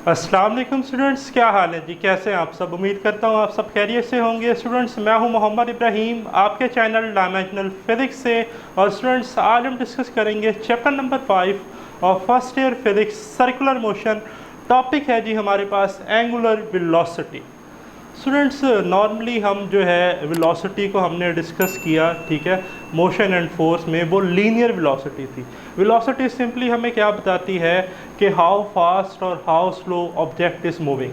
अस्सलाम वालेकुम स्टूडेंट्स, क्या हाल है जी? कैसे हैं आप सब? उम्मीद करता हूँ आप सब खैरियत से होंगे। स्टूडेंट्स, मैं हूँ मोहम्मद इब्राहिम आपके चैनल डायमेंशनल फिज़िक्स से। और स्टूडेंट्स, आज हम डिस्कस करेंगे चैप्टर नंबर 5 और first year physics, circular motion. Topic है जी हमारे पास एंगुलर वेलोसिटी। स्टूडेंट्स, नॉर्मली हम जो है वेलोसिटी को हमने डिस्कस किया, ठीक है, मोशन एंड फोर्स में वो लीनियर वेलोसिटी थी। वेलोसिटी सिंपली हमें क्या बताती है कि हाउ फास्ट और how slow object is moving,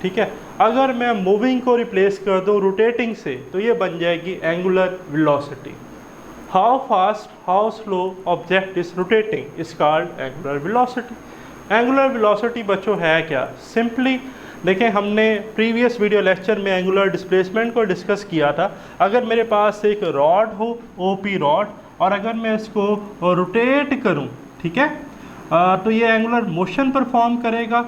ठीक है। अगर मैं मूविंग को रिप्लेस कर दूं रोटेटिंग से तो ये बन जाएगी angular velocity. How fast how slow object is rotating is called angular velocity. Angular velocity बच्चों है क्या? सिंपली देखें, हमने प्रीवियस वीडियो लेक्चर में एंगुलर डिस्प्लेसमेंट को डिस्कस किया था। अगर मेरे पास एक रॉड हो, ओपी रॉड, और अगर मैं इसको रोटेट करूं, ठीक है, तो ये एंगुलर मोशन परफॉर्म करेगा।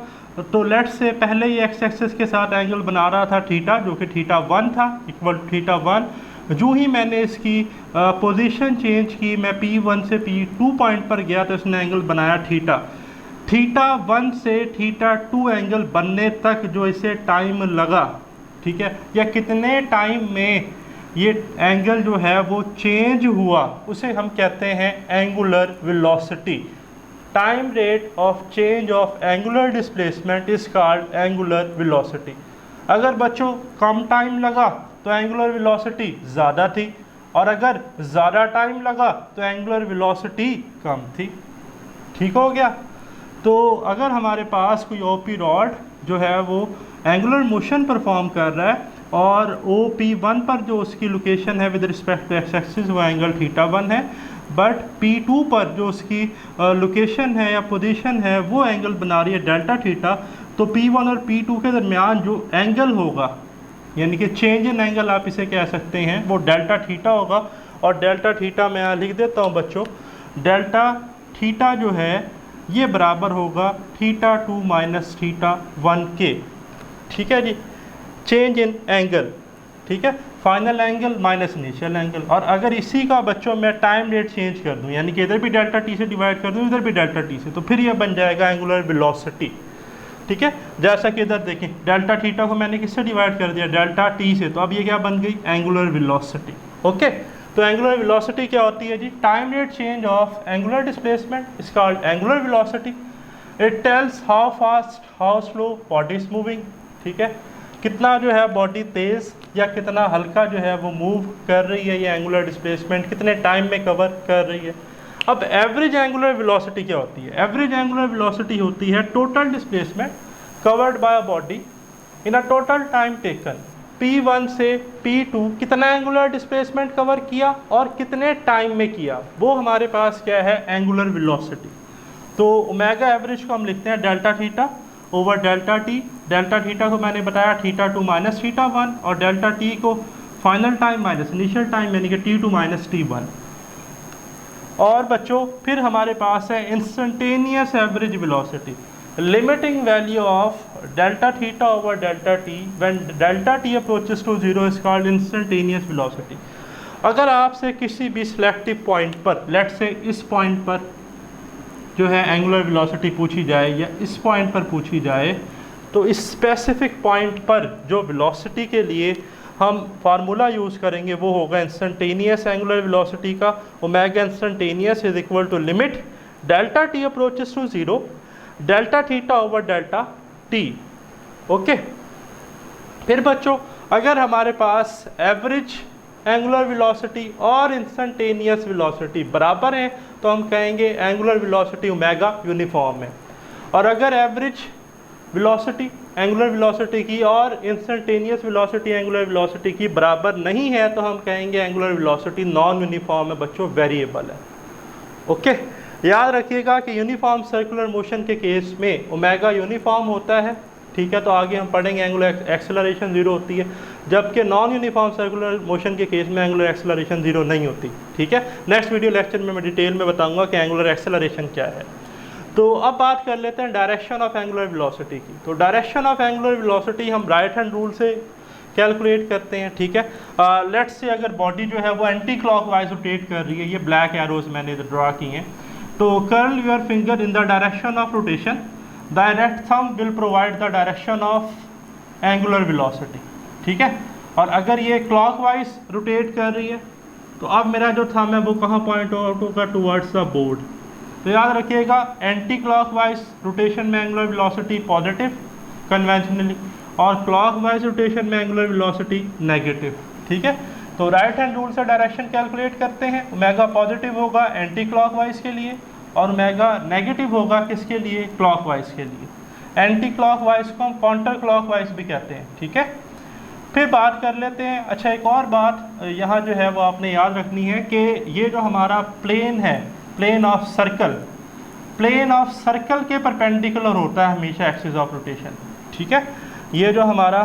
तो लेट्स से पहले ये एक्स एक्सिस के साथ एंगल बना रहा था थीटा, जो कि थीटा 1 था, इक्वल थीटा 1। जो ही मैंने इसकी पोजीशन चेंज की, मैं P1 से P2 पॉइंट पर गया तो इसने एंगल बनाया थीटा। थीटा 1 से थीटा 2 एंगल बनने तक जो इसे टाइम लगा, ठीक है, या कितने टाइम में ये एंगल जो है वो चेंज हुआ, उसे हम कहते हैं angular velocity. Time rate of change of angular displacement is called angular velocity. अगर बच्चों कम टाइम लगा तो एंगुलर वेलोसिटी ज़्यादा थी, और अगर ज़्यादा टाइम लगा तो एंगुलर वेलोसिटी कम थी। ठीक हो गया? तो अगर हमारे पास कोई ओपी रॉड जो है वो एंगुलर मोशन परफॉर्म कर रहा है और OP1 पर जो उसकी लोकेशन है with respect to X axis वो एंगल थीटा 1 है, बट P2 पर जो उसकी लोकेशन है या पोजीशन है वो एंगल बना रही है डेल्टा थीटा। तो P1 और P2 के दरमियान जो एंगल होगा, यानी कि चेंज इन एंगल आप इसे कह सकते हैं, वो डेल्टा थीटा होगा। और डेल्टा थीटा मैं यहाँ लिख देता हूँ बच्चों, डेल्टा थीटा जो है ये बराबर होगा थीटा 2 माइनस थीटा 1 के, ठीक है जी, चेंज इन एंगल, ठीक है, final angle minus initial angle. और अगर इसी का बच्चों मैं टाइम रेट चेंज कर दूं, यानी कि इधर भी डेल्टा टी से डिवाइड कर दूं, इधर भी डेल्टा टी से, तो फिर ये बन जाएगा एंगुलर वेलोसिटी, ठीक है। जैसा कि इधर देखें, डेल्टा थीटा को मैंने किससे डिवाइड कर दिया? डेल्टा टी से, तो अब ये क्या बन गई? Angular velocity. ओके, तो एंगुलर वेलोसिटी क्या होती है जी? Time rate change of angular displacement is called angular velocity. It tells how fast how slow body is moving, ठीक है, कितना जो है बॉडी तेज़ या कितना हल्का जो है वो मूव कर रही है, ये एंगुलर डिस्प्लेसमेंट कितने टाइम में कवर कर रही है। अब एवरेज एंगुलर वेलोसिटी क्या होती है? एवरेज एंगुलर वेलोसिटी होती है total displacement covered by a body in a total time taken. P1 से P2 कितना एंगुलर डिस्प्लेसमेंट कवर किया और कितने टाइम में किया, वो हमारे पास क्या है? Angular velocity. तो ओमेगा एवरेज को हम लिखते हैं delta theta over delta T. Delta theta को मैंने बताया थीटा 2 माइनस थीटा 1, और डेल्टा टी को final time minus initial time, यानी कि T2 माइनस T1। और बच्चों फिर हमारे पास है instantaneous average velocity, limiting value of delta theta over delta T when delta T approaches to 0 is called instantaneous velocity. अगर आपसे किसी भी सिलेक्टिव पॉइंट पर, लेट्स से इस पॉइंट पर जो है एंगुलर वेलोसिटी पूछी जाए या इस पॉइंट पर पूछी जाए, तो इस स्पेसिफिक पॉइंट पर जो वेलोसिटी के लिए हम फार्मूला यूज़ करेंगे वो होगा इंस्टेंटेनियस एंगुलर वेलोसिटी का। Omega instantaneous is equal to limit delta T approaches to 0 delta theta over delta T. Okay, फिर बच्चों अगर हमारे पास एवरेज एंगुलर वेलोसिटी और इंस्टेंटेनियस वेलोसिटी बराबर हैं तो हम कहेंगे एंगुलर वेलोसिटी ओमेगा यूनिफॉर्म है। और अगर एवरेज वेलोसिटी एंगुलर वेलोसिटी की और इंस्टेंटेनियस वेलोसिटी एंगुलर वेलोसिटी की बराबर नहीं है तो हम कहेंगे एंगुलर वेलोसिटी नॉन यूनिफॉर्म है बच्चों, वेरिएबल है। ओके, याद रखिएगा कि यूनिफॉर्म सर्कुलर मोशन के केस में ओमेगा यूनिफॉर्म होता है, ठीक है, तो आगे हम पढ़ेंगे एंगुलर एक्सेलरेशन 0 होती है, जबकि नॉन यूनिफॉर्म सर्कुलर मोशन के केस में एंगुलर एक्सेलरेशन 0 नहीं होती, ठीक है। नेक्स्ट वीडियो लेक्चर में मैं डिटेल में बताऊंगा कि एंगुलर एक्सेलरेशन क्या है। तो अब बात कर लेते हैं डायरेक्शन ऑफ एंगुलर वेलोसिटी की। तो डायरेक्शन ऑफ एंगुलर वेलोसिटी हम राइट हैंड रूल से कैलकुलेट करते हैं, ठीक है। लेट्स से अगर बॉडी जो है वो एंटी क्लॉकवाइज रोटेट कर रही है, ये ब्लैक एरोज मैंने ड्रा की हैं, तो curl your finger in the direction of rotation direct thumb will provide the direction of angular velocity, ठीक है। और अगर ये क्लॉकवाइज रोटेट कर रही है तो अब मेरा जो थंब है वो कहाँ पॉइंट आउट होगा, टुवर्ड्स द बोर्ड। तो याद रखिएगा एंटी क्लॉकवाइज रोटेशन में एंगुलर वेलोसिटी पॉजिटिव कन्वेंशनली, और क्लॉकवाइज रोटेशन में एंगुलर वेलोसिटी नेगेटिव, ठीक है। तो राइट हैंड रूल से डायरेक्शन कैलकुलेट करते हैं। ओमेगा पॉजिटिव होगा एंटी क्लॉकवाइज के लिए और ओमेगा नेगेटिव होगा किसके लिए, क्लॉकवाइज के लिए। एंटी क्लॉकवाइज को हम काउंटर क्लॉकवाइज भी कहते हैं, ठीक है। फिर बात कर लेते हैं, अच्छा एक और बात यहाँ जो है वो आपने याद रखनी है कि ये जो हमारा प्लेन है, plane of circle, plane of circle के परपेंडिकुलर होता है हमेशा एक्सिस ऑफ रोटेशन, ठीक है। ये जो हमारा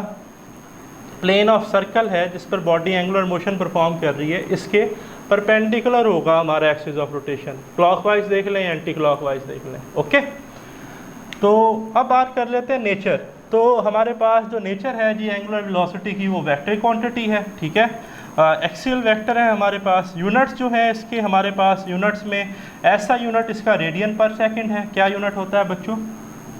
प्लेन ऑफ सर्कल है जिस पर बॉडी एंगुलर मोशन परफॉर्म कर रही है, इसके परपेंडिकुलर होगा हमारा एक्सिस ऑफ रोटेशन। क्लॉकवाइज देख लें, एंटी क्लॉकवाइज देख लें, ओके। तो अब बात कर लेते हैं नेचर। तो हमारे पास जो नेचर है जी एंगुलर वेलोसिटी की, वो वेक्टर क्वांटिटी है, ठीक है। एक्सियल वेक्टर है हमारे पास। यूनिट्स जो है इसके हमारे पास यूनिट्स में ऐसा यूनिट इसका रेडियन पर सेकंड है। क्या यूनिट होता है बच्चों,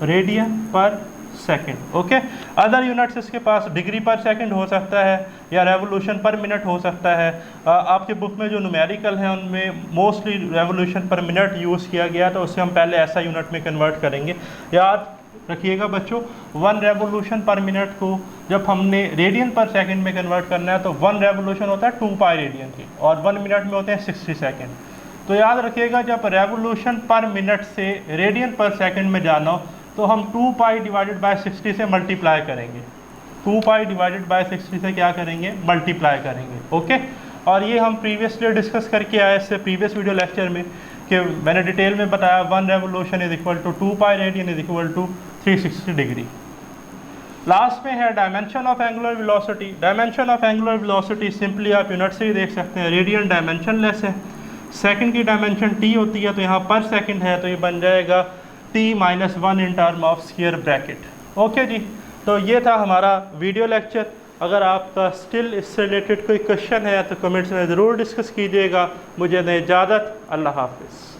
रेडियन पर सेकंड, ओके। अदर यूनिट्स इसके पास डिग्री पर सेकंड हो सकता है या रेवोल्यूशन पर मिनट हो सकता है। आपके बुक में जो न्यूमेरिकल है उनमें मोस्टली रेवोल्यूशन पर मिनट यूज़ किया गया, तो उससे हम पहले ऐसा यूनिट में कन्वर्ट करेंगे। याद रखिएगा बच्चों, 1 रेवोल्यूशन पर मिनट को जब हमने रेडियन पर सेकंड में कन्वर्ट करना है तो 1 रेवोल्यूशन होता है 2 पाई रेडियन की, और 1 मिनट में होते हैं 60 सेकंड। तो याद रखिएगा जब रेवोल्यूशन पर मिनट से रेडियन पर सेकंड में जाना हो तो हम 2 पाई डिवाइडेड बाय 60 से मल्टीप्लाई करेंगे। 2 पाई डिवाइडेड बाय 60 से क्या करेंगे, मल्टीप्लाई करेंगे, ओके। और ये हम प्रीवियसली डिस्कस करके आए इससे प्रीवियस वीडियो लेक्चर में कि मैंने डिटेल में बताया 1 revolution is equal to 2 pi radian is equal to 360 degree. Last में है dimension of angular velocity. Dimension of angular velocity simply आप यूनिट से ही देख सकते हैं, रेडियन डायमेंशन लेस है, सेकंड की डायमेंशन टी होती है, तो यहाँ पर सेकंड है तो ये बन जाएगा t-1 in term of square bracket, okay जी। तो ये था हमारा वीडियो लेक्चर। अगर आपका स्टिल इससे रिलेटेड कोई क्वेश्चन है तो कमेंट्स में ज़रूर डिस्कस कीजिएगा। मुझे दें इजाज़त, अल्लाह हाफिज़।